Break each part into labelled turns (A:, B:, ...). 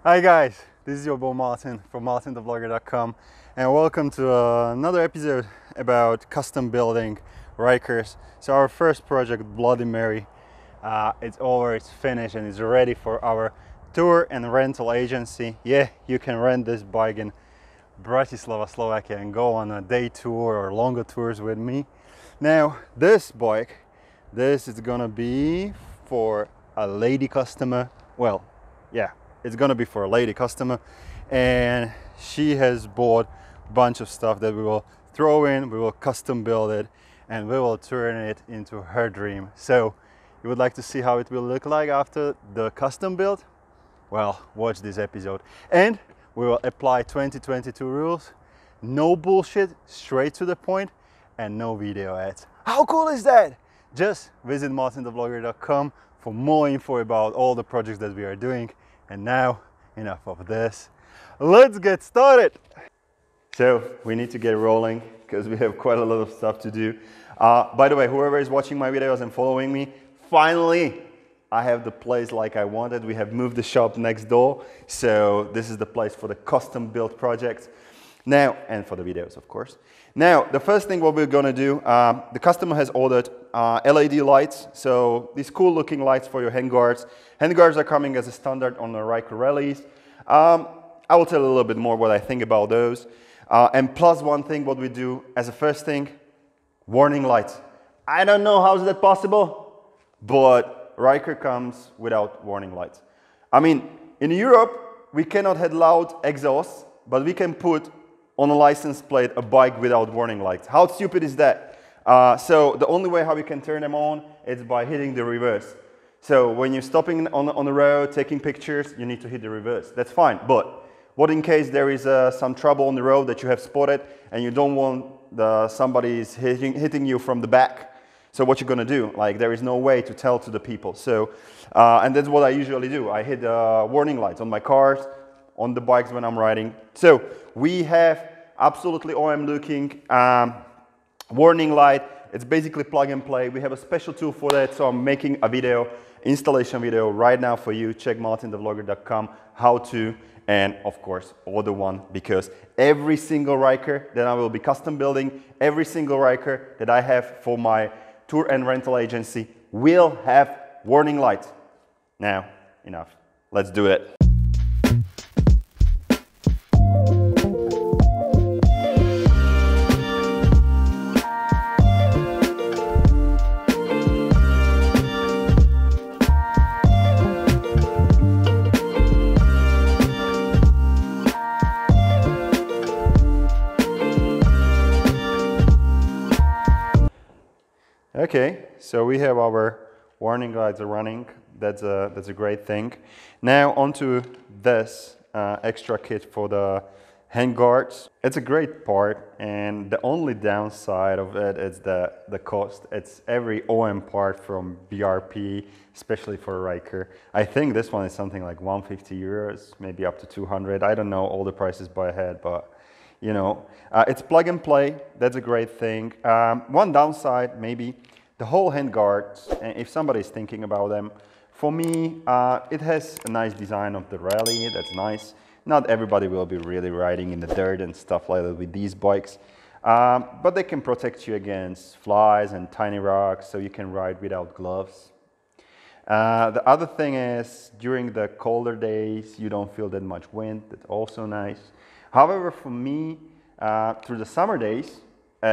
A: Hi guys, this is your boy Martin from MartinTheVlogger.com and welcome to another episode about custom building Rykers. So our first project, Bloody Mary, it's over, it's finished and it's ready for our tour and rental agency. Yeah, you can rent this bike in Bratislava, Slovakia and go on a day tour or longer tours with me. Now this bike, this is gonna be for a lady customer. Well, yeah, it's gonna be for a lady customer, and she has bought a bunch of stuff that we will throw in, we will custom build it, and we will turn it into her dream. So you would like to see how it will look like after the custom build? Well, watch this episode. And we will apply 2022 rules. No bullshit, straight to the point, and no video ads. How cool is that? Just visit MartinTheVlogger.com for more info about all the projects that we are doing. And now, enough of this. Let's get started. So we need to get rolling because we have quite a lot of stuff to do. By the way, whoever is watching my videos and following me, finally, I have the place like I wanted. We have moved the shop next door. So this is the place for the custom built projects. Now, and for the videos, of course. Now, the first thing what we're gonna do, the customer has ordered LED lights. So these cool looking lights for your handguards. Handguards are coming as a standard on the Ryker rallies. I will tell a little bit more what I think about those. And plus one thing what we do as a first thing, warning lights. I don't know how is that possible, but Ryker comes without warning lights. I mean, in Europe, we cannot have loud exhausts, but we can put on a license plate a bike without warning lights. How stupid is that? So the only way how you can turn them on is by hitting the reverse. So when you're stopping on the road, taking pictures, you need to hit the reverse. That's fine, but what in case there is some trouble on the road that you have spotted and you don't want somebody is hitting you from the back? So what you're gonna do? Like there is no way to tell to the people. So, and that's what I usually do. I hit warning lights on my cars, on the bikes when I'm riding. So we have absolutely OM looking warning light. It's basically plug and play. We have a special tool for that. So I'm making a video, installation video right now for you. Check MartinTheVlogger.com how to, and of course order one, because every single Ryker that I will be custom building, every single Ryker that I have for my tour and rental agency will have warning lights. Now, enough. Let's do it. Okay, so we have our warning lights running. That's a great thing. Now onto this extra kit for the handguards. It's a great part, and the only downside of it is the cost. It's every OM part from BRP, especially for Ryker. I think this one is something like 150 euros, maybe up to 200. I don't know all the prices by head, but you know, it's plug and play. That's a great thing. One downside, maybe, the whole handguards, if somebody is thinking about them, for me, it has a nice design of the rally. That's nice. Not everybody will be really riding in the dirt and stuff like that with these bikes, but they can protect you against flies and tiny rocks, so you can ride without gloves. The other thing is, during the colder days, you don't feel that much wind. That's also nice. However, for me, through the summer days,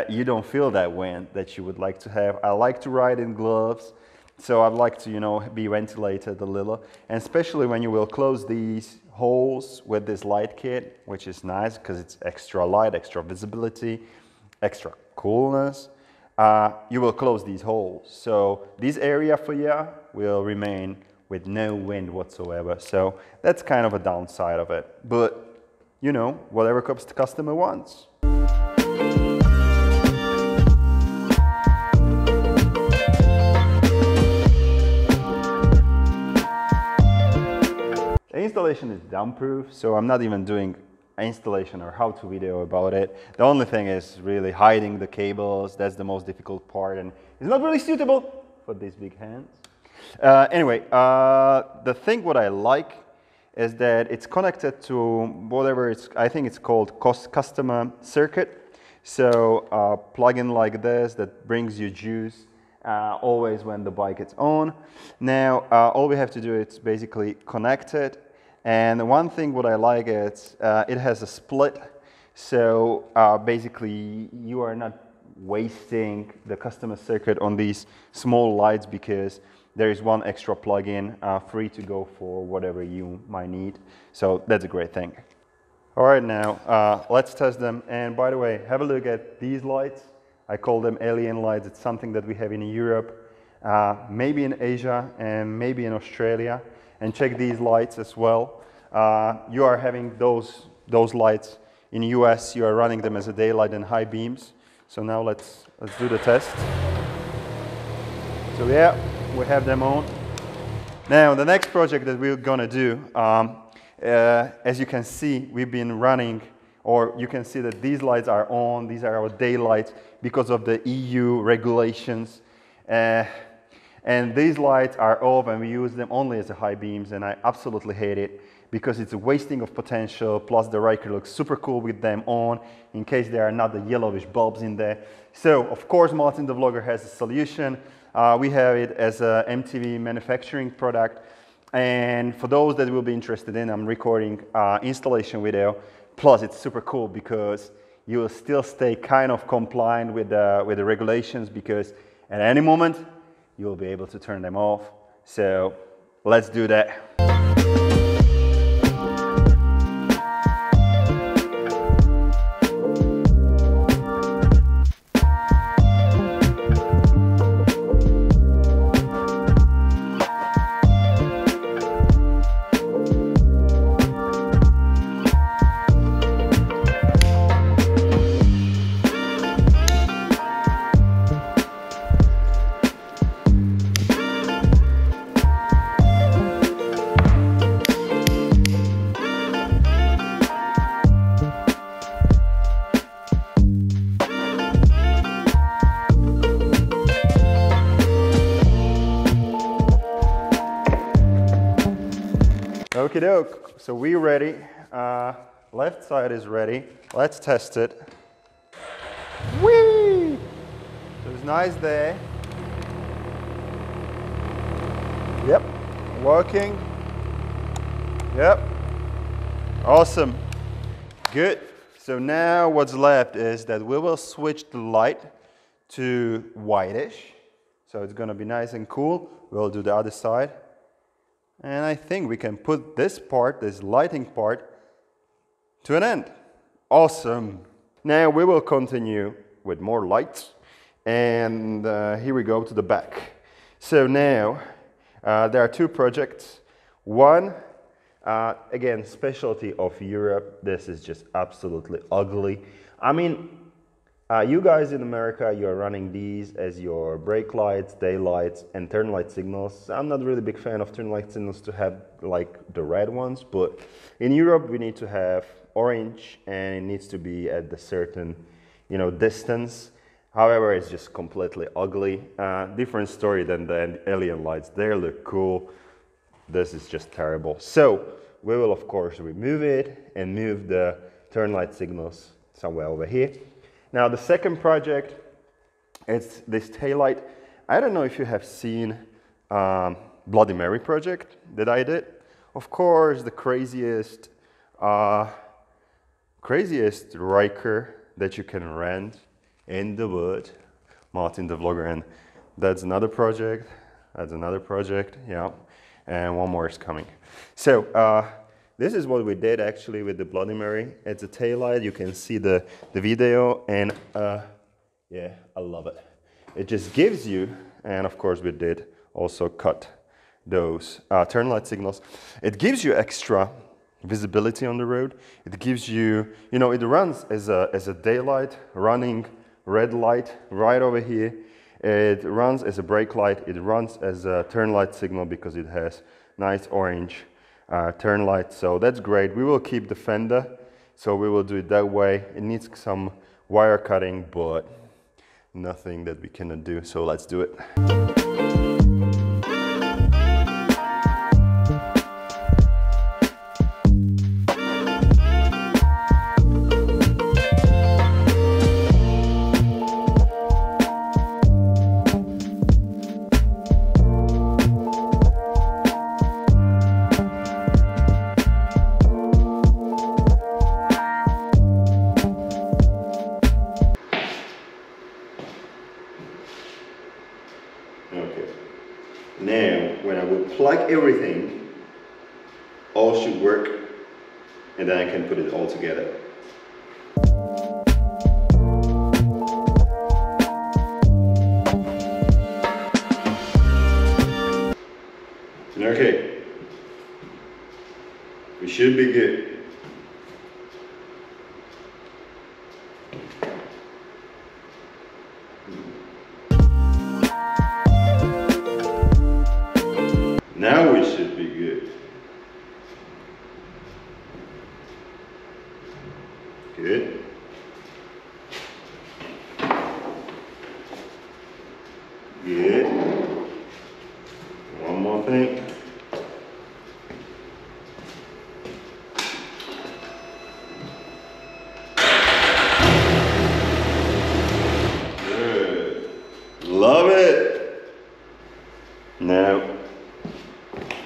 A: you don't feel that wind that you would like to have. I like to ride in gloves, so I'd like to, you know, be ventilated a little. And especially when you will close these holes with this light kit, which is nice because it's extra light, extra visibility, extra coolness. You will close these holes. So this area for you will remain with no wind whatsoever. So that's kind of a downside of it. But, you know, whatever the customer wants. The installation is dump-proof, so I'm not even doing installation or how-to video about it. The only thing is really hiding the cables. That's the most difficult part, and it's not really suitable for these big hands. Anyway, the thing what I like is that it's connected to whatever I think it's called customer circuit. So plug-in like this that brings you juice always when the bike is on. Now all we have to do is basically connect it. And one thing what I like is it has a split. So basically you are not wasting the customer circuit on these small lights because there is one extra plug-in free to go for whatever you might need. So that's a great thing. All right, now let's test them. And by the way, have a look at these lights. I call them alien lights. It's something that we have in Europe, maybe in Asia, and maybe in Australia. And check these lights as well. You are having those lights in the US. You are running them as a daylight and high beams. So now let's do the test. So yeah, we have them on. Now the next project that we're gonna do, as you can see, we've been running, or you can see that these lights are on. These are our daylights because of the EU regulations. And these lights are off and we use them only as a high beams, and I absolutely hate it because it's a wasting of potential, plus the Ryker looks super cool with them on in case there are not the yellowish bulbs in there. So of course MartinTheVlogger has a solution. We have it as a MTV manufacturing product, and for those that will be interested in, I'm recording installation video. Plus it's super cool because you will still stay kind of compliant with the regulations, because at any moment you will be able to turn them off. So let's do that. Okie doke, so we're ready. Left side is ready. Let's test it. Whee! So it's nice there. Yep, working. Yep, awesome, good. So now what's left is that we will switch the light to whitish. So it's gonna be nice and cool. We'll do the other side. And I think we can put this part, this lighting part, to an end. Awesome. Now we will continue with more lights. And here we go to the back. So now there are two projects. One, again, specialty of Europe. This is just absolutely ugly. I mean, you guys in America, you're running these as your brake lights, daylights, and turn light signals. I'm not really a big fan of turn light signals to have like the red ones, but in Europe we need to have orange and it needs to be at the certain, distance. However, it's just completely ugly. Different story than the alien lights. They look cool. This is just terrible. So we will of course remove it and move the turn light signals somewhere over here. Now the second project, it's this taillight. I don't know if you have seen Bloody Mary project that I did. Of course, the craziest Ryker that you can rent in the world, MartinTheVlogger, and that's another project. That's another project, yeah, and one more is coming. So this is what we did actually with the Bloody Mary. It's a taillight. You can see the video, and yeah, I love it. It just gives you, and of course we did also cut those turn light signals. It gives you extra visibility on the road. It gives you, it runs as a daylight, running red light right over here. It runs as a brake light. It runs as a turn light signal because it has nice orange turn light, so that's great. We will keep the fender, so we will do it that way. It needs some wire cutting, but nothing that we cannot do, so let's do it. everything all should work, and then I can put it all together. Okay, we should be good. Now we should be good. Good. Good. One more thing. Good. Love it. Now,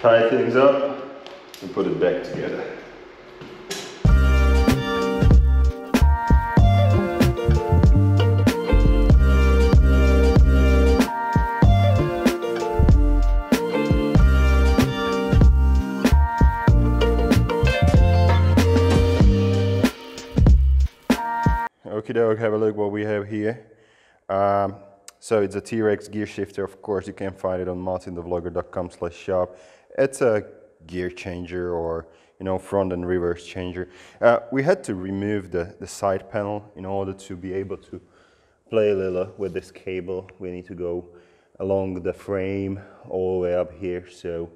A: tie things up and put it back together. Okie doke, have a look what we have here. So it's a T-Rex gear shifter. Of course, you can find it on MartinTheVlogger.com/shop. It's a gear changer, or front and reverse changer. We had to remove the side panel in order to be able to play a little with this cable. We need to go along the frame all the way up here so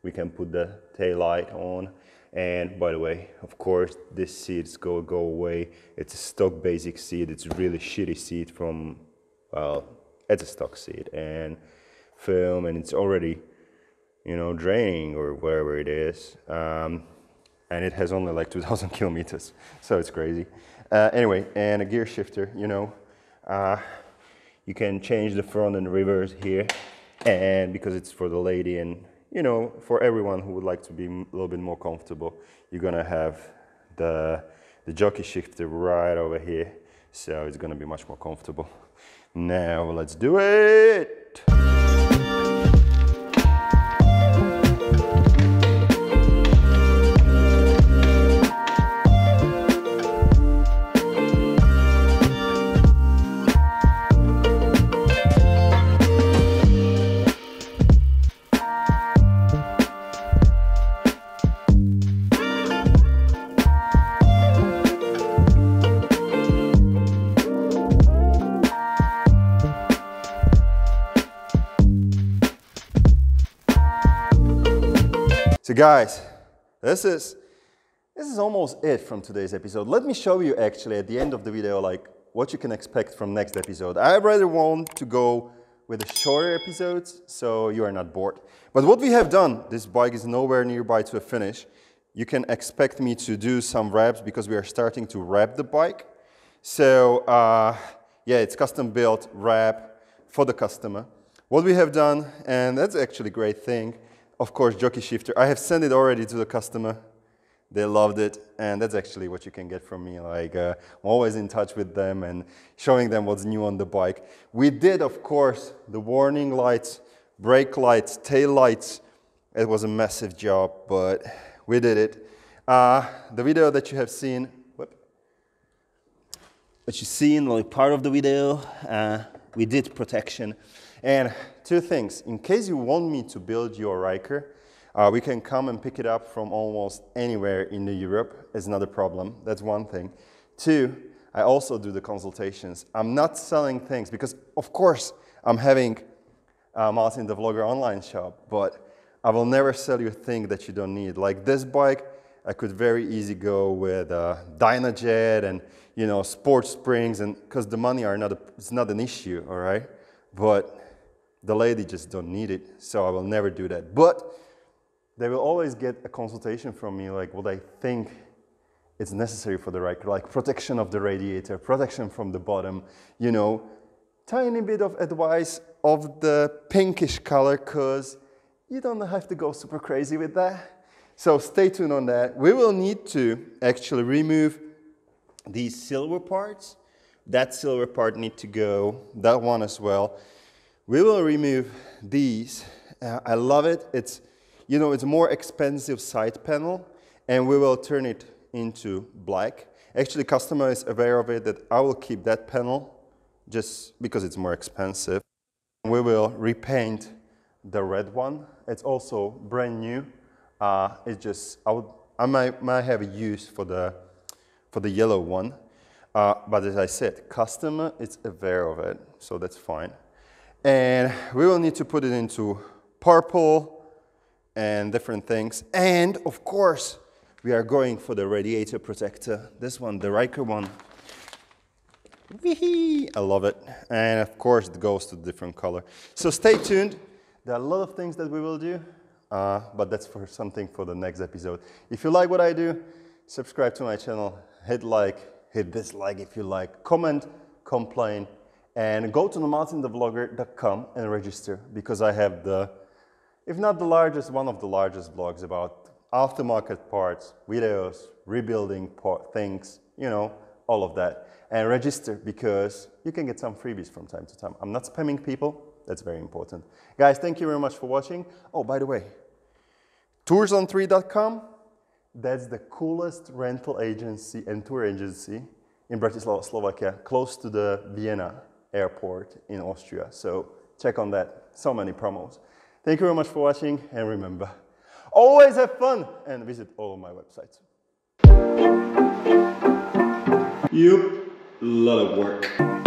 A: we can put the tail light on. And by the way, of course, this seat is go away. It's a stock basic seat. It's a really shitty seat from, well, it's a stock seat and film, and it's already, draining or whatever it is. And it has only like 2,000 kilometers, so it's crazy. Anyway, and a gear shifter, you can change the front and reverse here, and because it's for the lady and for everyone who would like to be a little bit more comfortable, you're gonna have the jockey shifter right over here, so it's gonna be much more comfortable. Now let's do it! So guys, this is almost it from today's episode. Let me show you actually at the end of the video like what you can expect from next episode. I rather want to go with the shorter episodes so you are not bored. But what we have done, this bike is nowhere nearby to a finish. You can expect me to do some wraps because we are starting to wrap the bike. So yeah, it's custom built wrap for the customer. What we have done, and that's actually a great thing, of course, jockey shifter. I have sent it already to the customer. They loved it, and that's actually what you can get from me. Like, I'm always in touch with them and showing them what's new on the bike. We did, of course, the warning lights, brake lights, tail lights. It was a massive job, but we did it. The video that you have seen, like part of the video, we did protection. And two things, in case you want me to build your Ryker, we can come and pick it up from almost anywhere in Europe. It's not a problem, that's one thing. Two, I also do the consultations. I'm not selling things because, of course, I'm having Martin the Vlogger online shop, but I will never sell you a thing that you don't need. Like this bike, I could very easily go with Dynajet and sport springs, and because the money it's not an issue, all right? But the lady just don't need it, so I will never do that. But they will always get a consultation from me, like what I think is necessary for the Ryker, like protection of the radiator, protection from the bottom, tiny bit of advice of the pinkish color, because you don't have to go super crazy with that. So stay tuned on that. We will need to actually remove these silver parts. That silver part need to go, that one as well. We will remove these. I love it. It's, you know, it's a more expensive side panel, and we will turn it into black. Actually, customer is aware of it, that I will keep that panel just because it's more expensive. We will repaint the red one. It's also brand new. It's just, I might have a use for the yellow one. But as I said, customer is aware of it, so that's fine. And we will need to put it into purple and different things. And of course, we are going for the radiator protector. This one, the Ryker one. Wee-hee! I love it. And of course, it goes to different color. So stay tuned. There are a lot of things that we will do, but that's for something for the next episode. If you like what I do, subscribe to my channel, hit like, hit dislike if you like, comment, complain, and go to the MartinTheVlogger.com and register, because I have the, if not the largest, one of the largest blogs about aftermarket parts, videos, rebuilding things, you know, all of that. And register, because you can get some freebies from time to time. I'm not spamming people. That's very important. Guys, thank you very much for watching. Oh, by the way, toursontree.com, that's the coolest rental agency and tour agency in Bratislava, Slovakia, close to the Vienna airport in Austria. So check on that. So many promos. Thank you very much for watching, and remember, always have fun and visit all of my websites. Yup, lot of work.